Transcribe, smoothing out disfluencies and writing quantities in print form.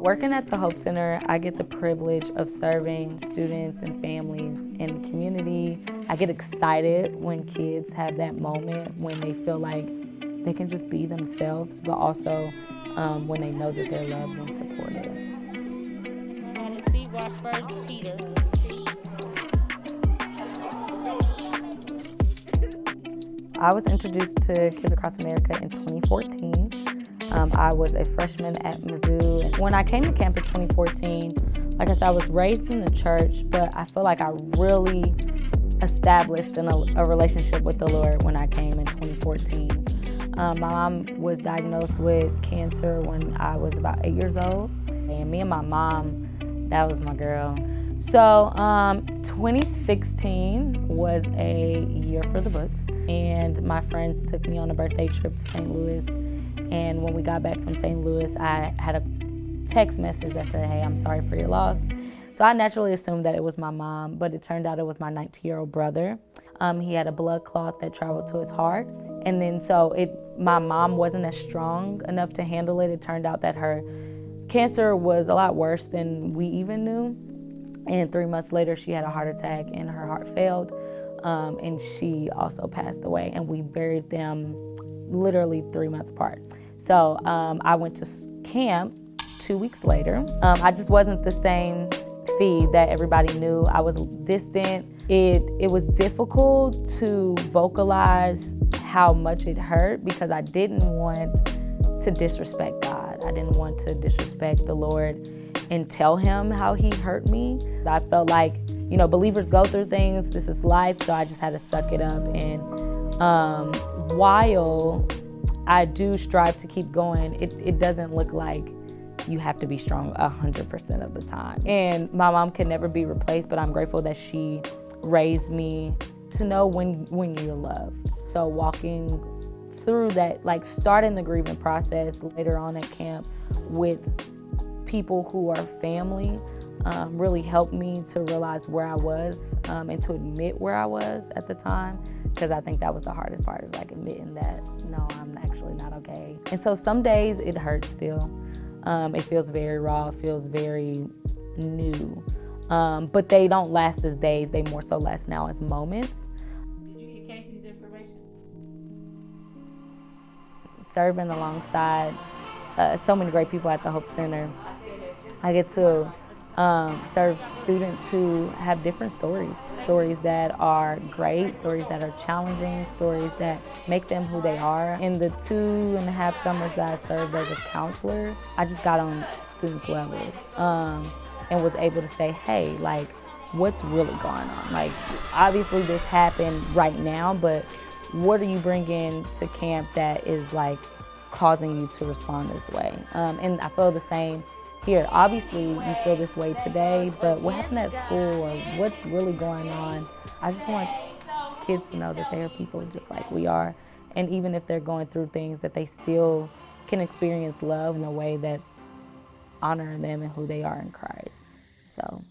Working at the Hope Center, I get the privilege of serving students and families in the community. I get excited when kids have that moment when they feel like they can just be themselves, but also when they know that they're loved and supported. Steve wash first, Peter. I was introduced to Kids Across America in 2014. I was a freshman at Mizzou. When I came to camp in 2014, like I said, I was raised in the church, but I feel like I really established a relationship with the Lord when I came in 2014. My mom was diagnosed with cancer when I was about 8 years old. And me and my mom, that was my girl. So 2016 was a year for the books. And my friends took me on a birthday trip to St. Louis. And when we got back from St. Louis, I had a text message that said, "Hey, I'm sorry for your loss." So I naturally assumed that it was my mom, but it turned out it was my 19-year-old brother. He had a blood clot that traveled to his heart. And then my mom wasn't as strong enough to handle it. It turned out that her cancer was a lot worse than we even knew. And 3 months later, she had a heart attack and her heart failed. And she also passed away. And we buried them literally 3 months apart. So I went to camp 2 weeks later. I just wasn't the same Fee that everybody knew. I was distant. It was difficult to vocalize how much it hurt because I didn't want to disrespect God. I didn't want to disrespect the Lord and tell him how he hurt me. I felt like, believers go through things. This is life, so I just had to suck it up. And while I do strive to keep going, it doesn't look like you have to be strong 100% of the time. And my mom can never be replaced, but I'm grateful that she raised me to know when you're loved. So walking through that, like starting the grieving process later on at camp with people who are family, really helped me to realize where I was and to admit where I was at the time, because I think that was the hardest part, is like admitting that, no, I'm actually not okay. And so some days it hurts still. It feels very raw, it feels very new. But they don't last as days, they more so last now as moments. Did you get Casey's information? Serving alongside so many great people at the Hope Center, I get to serve students who have different stories that are great, stories that are challenging, stories that make them who they are. In the 2.5 summers that I served as a counselor, I just got on students' level and was able to say, hey, like, what's really going on? Like, obviously this happened right now, but what are you bringing to camp that is like causing you to respond this way? And I feel the same here. Obviously, you feel this way today, but what happened at school or what's really going on? I just want kids to know that they are people just like we are. And even if they're going through things, that they still can experience love in a way that's honoring them and who they are in Christ. So